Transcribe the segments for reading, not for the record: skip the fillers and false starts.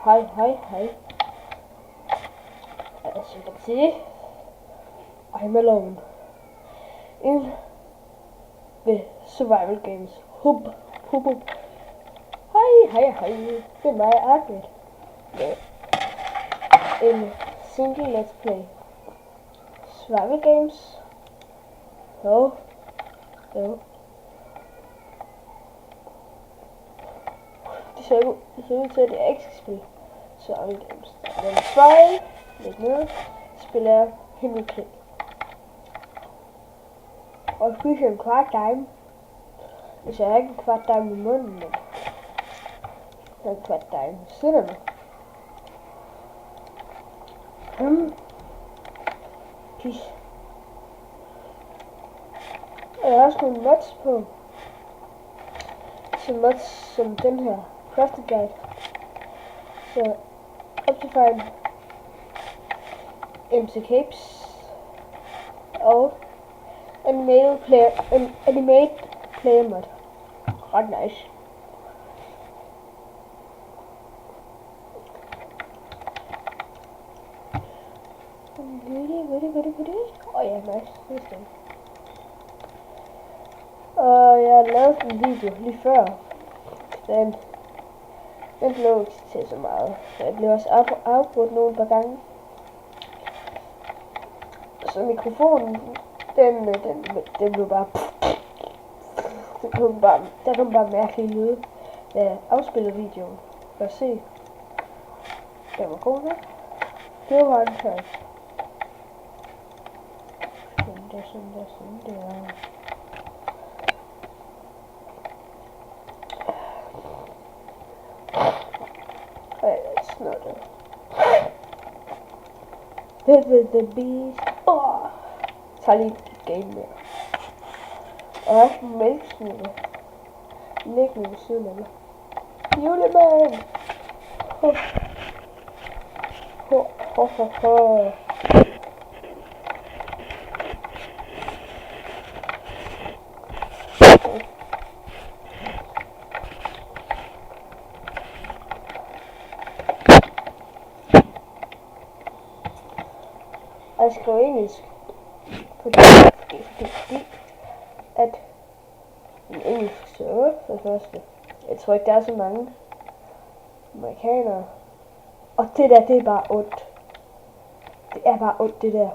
Hej. As you can see, I'm alone in the survival games. Hub. Hej. Det er mig, Ahmed. En single let's play. Survival games. Jo. Det ser ud til, at det er ikke skal spille survival games. Den er fejl. Læg ned. Spiller Himmelkrig. Og spiser en kvart dime. Hvis jeg har ikke en kvart dime i munden, men så en kvart dime i siden Pis. Og jeg har også nogle mods på. Så mods som den her. Crafting Guide. Så Optifine MC Capes og Animate Player Mod. Ret nice. Ja, nice. Og jeg har lavet en video lige før. Den blev ikke til så meget. Så jeg blev også afbrudt nogle par gange. Så mikrofonen, den blev bare... Der kom bare mærkelige lyde, da jeg afspillede videoen. Lad os se. Den var god nok. Det var en tøj. Sådan der. It's not the beast. Tager lige et game mere. Og jeg har også en mælksmule liggende ved siden af mig. Julemand! Jeg skriver engelsk, fordi at en engelsk server for det første. Jeg tror ikke der er så mange amerikanere. Og det der, det er bare ondt. Det er bare ondt, det der.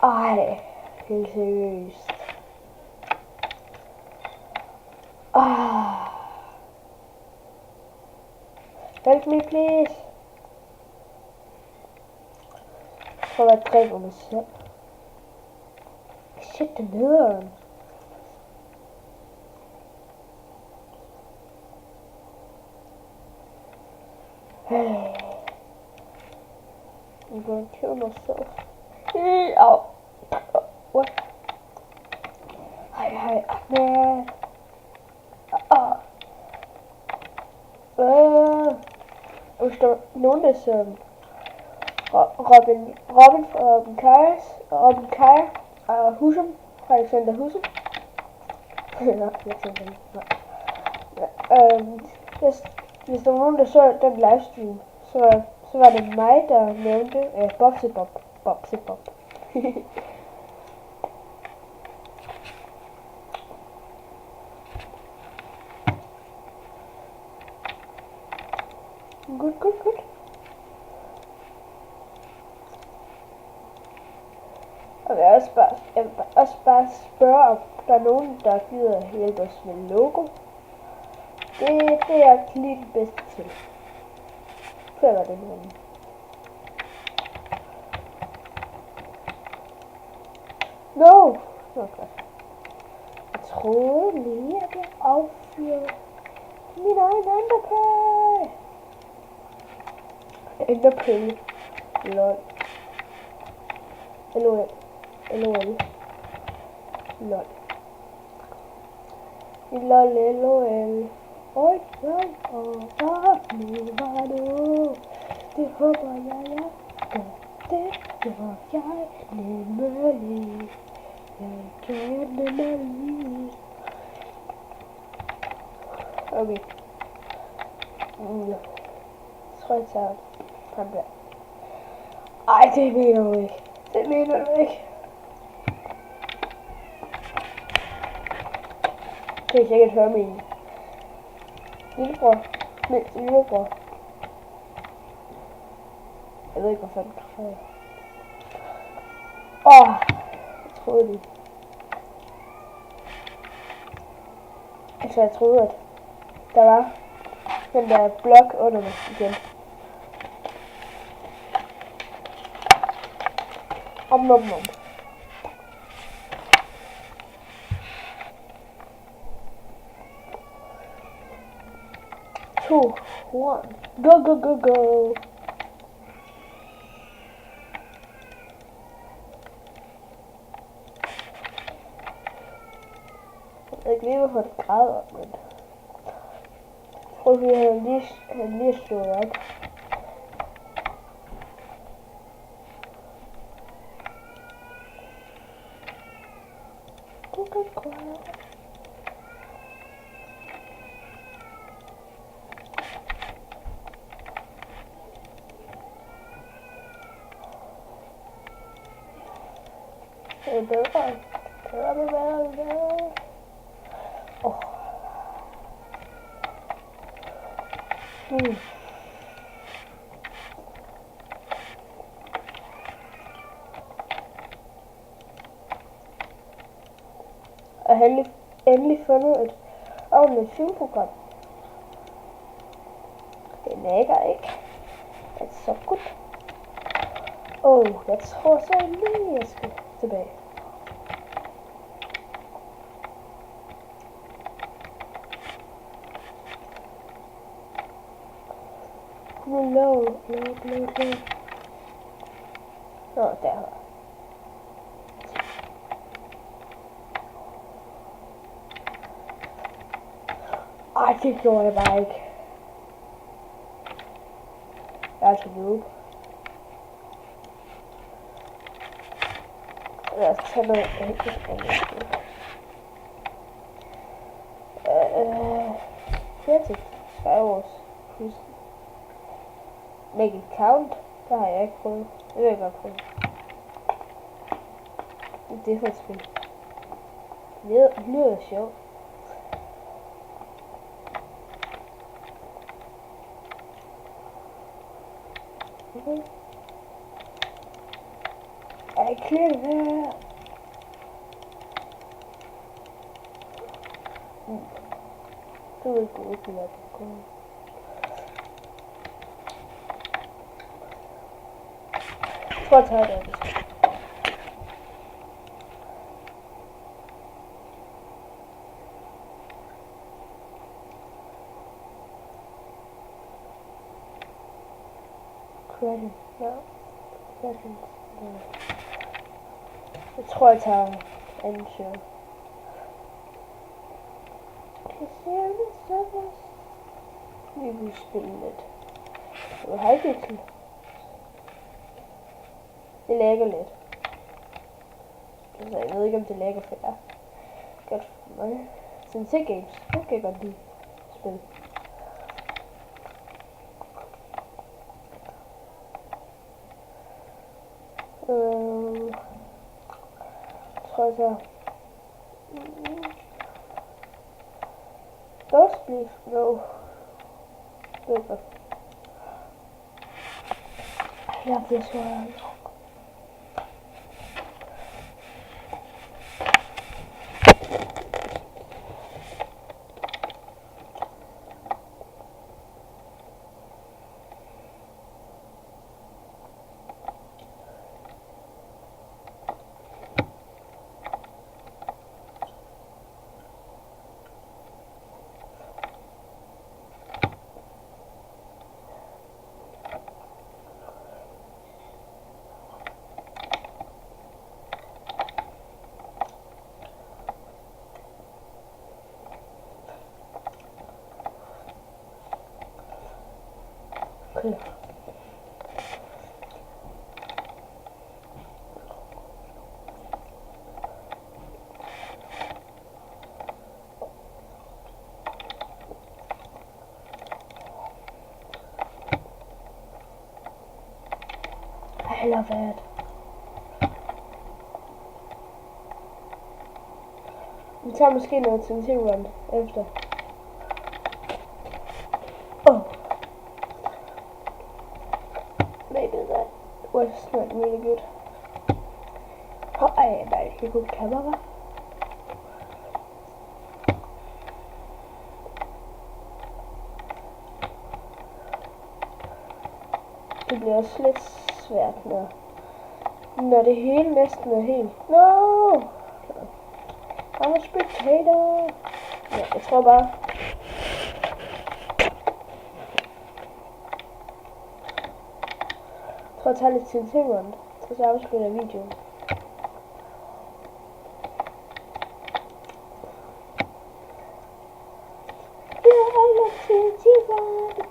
Ej, helt seriøst. Help me please. For at dræbe mig selv. Shit, den nederen. I'm gonna kill myself. Oh. What? Hi, man. Hvis der er nogen, der siger Robin Kyle og Husum, Alexander Husum. Hvis der var nogen, der så den livestream, så var det mig, der nævnte Bobsebob. Good. Og jeg vil også bare spørge, om der er nogen, der gider hjælpe os med logo. Det er jeg lige det bedste til. Hvad var det nu? No! Okay. Jeg troede lige, at jeg affyrede min egen enderpearl. Enderpearl. LOL. LOL. Oj, nu var du. Det håber jeg gør. Det var jeg nemlig. Jeg kan nemlig. Okay. tror jeg tager ham der. Ej, det mener du ikke. Det mener du ikke. Kan I sikkert høre min lillebror. Min lillebror. Jeg ved ikke, hvor fanden det er. Jeg troede det. Altså, jeg troede, at der var den der blok under mig igen. Om. 2, 1, go. Jeg ved ikke lige, hvorfor det græder, men jeg tror, vi havde lige slået op. Det er bedre. Jeg har endelig fundet et ordentligt filmprogram. Det lægger ikke. That's so good. Jeg tror så lige, jeg skal tilbage. Low. Der. Ej, det gjorde jeg bare ikke. Jeg er så noob. Lad os tage noget helt andet. Creative Skywars. Make it count. Det har jeg ikke prøvet. Det vil jeg godt prøve. Det er for et spil. Det lyder sjovt. Okay. Er det klart her? Du er god til at gå. Jeg tror, jeg tager det. Credit, ja. Jeg tror, jeg tager anden show. Vi vil spille lidt. Jeg har ikke til. Det lægger lidt. Altså, jeg ved ikke, om det lægger for jer. Godt for mig. Sensei Games. Det kan jeg godt lide spille. Tror jeg så. Ghost Beef? No. Det er godt. Jeg bliver så okay. I love it. Vi tager måske noget TNT run efter. Oh. Maybe that was not really good. Oh, I very good camera. Det bliver også lidt svært, når det hele næsten er helt. No! I'm a spectator! Ja, jeg tror bare... Jeg tror, jeg tager lidt TNT run, og så afspiller jeg videoen. Ja, I love TNT run!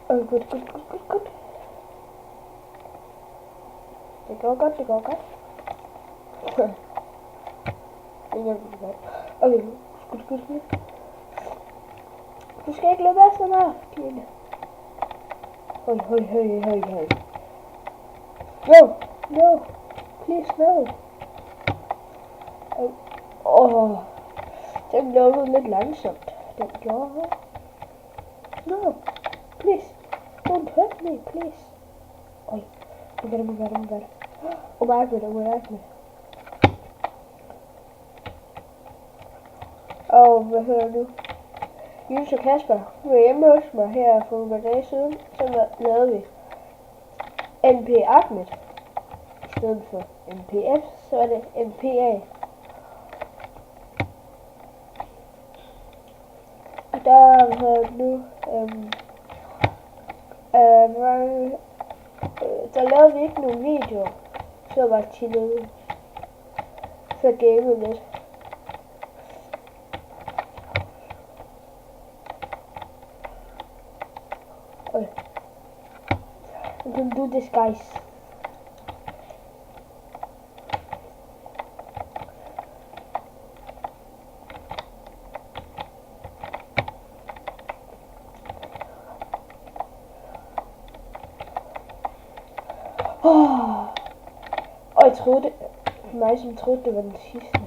Oh, good. Det går godt. Det går godt. Okay, skud. Du skal ikke løbe efter mig, Kine. Høj. No, please no. Den lukkede lidt langsomt. Den gjorde. No, please. Don't hurt me, please. Oj, nu gør det. Oh my god. Hvad hører du? Jules og Kasper var hjemme hos mig her for nogle dage siden, så lavede vi NP Ahmed. I stedet for NPF, så er det NPA. Og der hører du der lavede vi ikke nogen videoer, så var chillet, så gamede lidt. You can do this, guys. Og jeg troede, mig som troede, det var den sidste.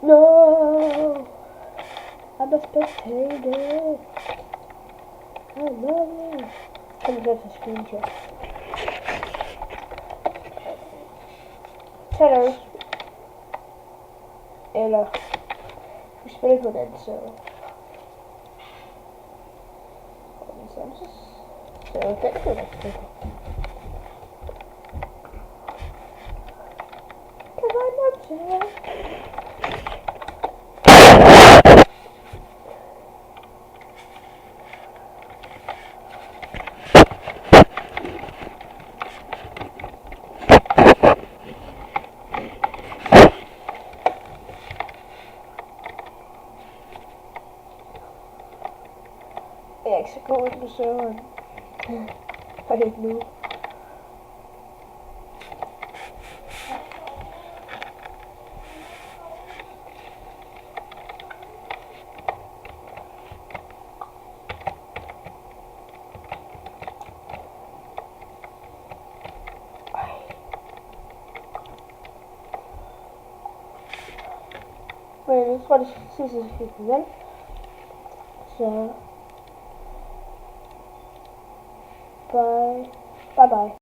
No, I'm a spectator. I love it. Kom lige til screenshot. Tag dig ud. Eller vi spiller på den server. Og den samtidig. Så den kunne jeg spille. Kan man nok se? Jeg er ikke så god ind på serveren. Og det er ikke nu. Men jeg tror, det sidste skal vel. Så bye bye.